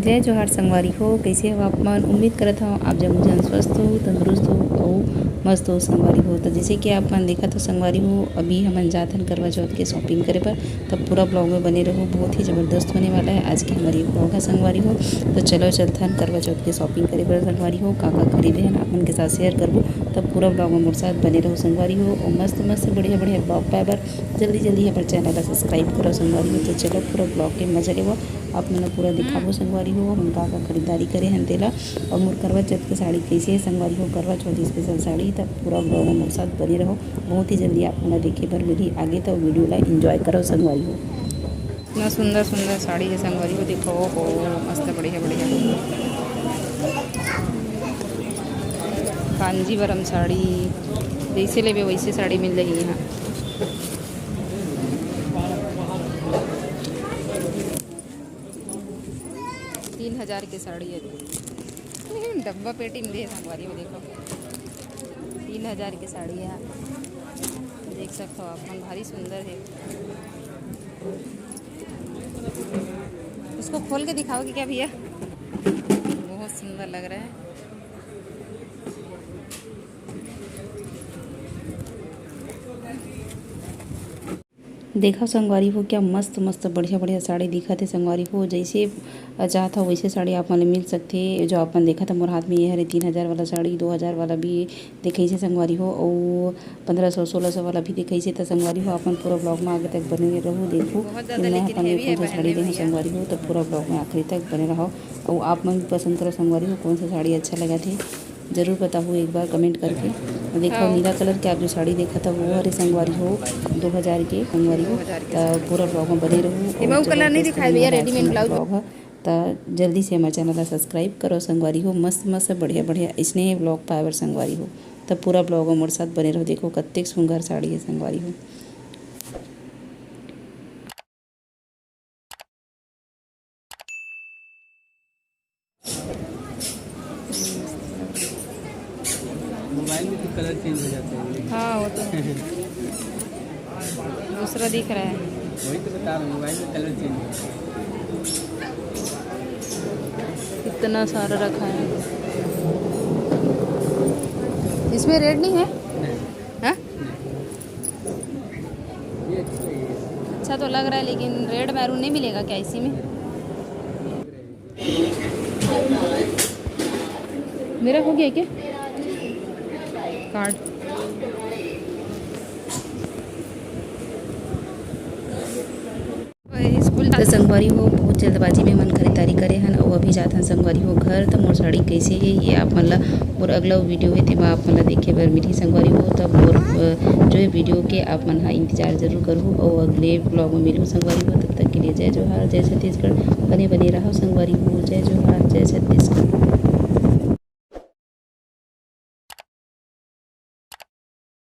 जय जोहार संगवारी हो। कैसे हो आप मन? उम्मीद करत हूँ आप जब मुझे स्वस्थ हो, तंदुरुस्त हो और मस्त हो संगवारी हो। तो जैसे कि आप मन देखा तो संगवारी हो, अभी हमन जाथन करवा चौथ के शॉपिंग करे पर, तब पूरा ब्लॉग में बने रहो। बहुत ही ज़बरदस्त होने वाला है आज की हमारी ब्लॉग है संगवारी हो। तो चलो चलथन करवा चौथ के शॉपिंग करे पर संगवारी हो। का खरीदे हैं आप मन के साथ शेयर करबो, तब पूरा ब्लॉग में मोर साथ बने रहो संगवारी हो। और मस्त मस्त बढ़िया बढ़िया ब्लॉग पाए बर जल्दी जल्दी हमारे चैनल ला सब्सक्राइब करो संगवारी हो। तो चलो पूरा ब्लॉग के मजा लेवो, आप मैंने पूरा दिखाबो संगवारी हो हम का खरीदारी करे हैं तेला। और मोर करवा चौथ की साड़ी कैसे है संगवारी हो, करवा चौथ स्पेशल साड़ी। तब पूरा ब्लॉग में मोर साथ बने रहो, बहुत ही जल्दी आप मैंने देखे पर मिली आगे। तो वीडियो ला एंजॉय करो संगवारी हो। इतना सुंदर सुंदर साड़ी है संगवारी हो, देखो हो मस्त बढ़िया बढ़िया कांजीवरम साड़ी जैसे लेवे वैसे साड़ी मिल रही है यहाँ। 3000 की साड़ी है, डब्बा पेटी में दे संगवारी हो। देखो 3000 की साड़ी है, देख सकते हो आप मन, भारी सुंदर है। उसको खोल के दिखाओगे क्या भैया? बहुत सुंदर लग रहा है। देखा संगवारी हो क्या मस्त मस्त बढ़िया बढ़िया साड़ी दिखा थे संगवारी हो। जैसे चाहता हो वैसे साड़ी आप मन मिल सकते हैं। जो अपन देखा था मोर हाथ में ये है 3000 वाला साड़ी, 2000 वाला भी दिखाई से संगवारी हो, और 1500-1600 वाला भी दिखाई से। तो संगवारी हो अपन पूरा ब्लॉग में आगे तक बने रहो। देखो मैं अपन कौन सा साड़ी देखो संगवारी हो, तो पूरा ब्लॉग में आखिरी तक बने रहो। और आप मन पसंद करो संगवारी हो, कौन सा साड़ी अच्छा लगा थे ज़रूर बताओ एक बार कमेंट करके। देखो नीला कलर के आप जो साड़ी देखा था वो हरे संगवारी हो 2000 के संगवारी हो। तो पूरा ब्लॉग में बने रहूँ। कलर नहीं दिखाई भैया, रेडीमेड ब्लॉग है। तो जल्दी से हमारे चैनल सब्सक्राइब करो संगवारी हो। मस्त मस्त बढ़िया बढ़िया इसने ब्लॉग पावर संगवारी हो। तब पूरा ब्लॉग में मोर साथ बने रहो। देखो कत्ते सुंदर साड़ी है संगवारी हो। मोबाइल में तो कलर चेंज हो जाता है। हाँ वो तो दूसरा दिख रहा है, वही तो बता रहा हूँ, मोबाइल में कलर चेंज हो जाता है। इतना सारा रखा है। इसमें रेड नहीं है? हाँ अच्छा तो लग रहा है, लेकिन रेड मैरून नहीं मिलेगा क्या इसी में? मेरा हो गया क्या कार्ड? स्कूल तो संगवारी हो बहुत जल्दबाजी में मन खरीदारी करे हन, और अभी जात हन संगवारी हो घर। तो मोर साड़ी कैसे है ये आप मन ला मोर अगला वीडियो है तेमा आप मन ला देखे बर मिली संगवारी हो। तब मोर जो है वीडियो के आप मन हा इंतजार जरूर करूँ, और अगले ब्लॉग में मिलूँ संगवारी हो। तब तक के लिए जय जोहार, जय छत्तीसगढ़। बने बने रहो संगवारी हो। जय जोहार, जय छत्तीसगढ़।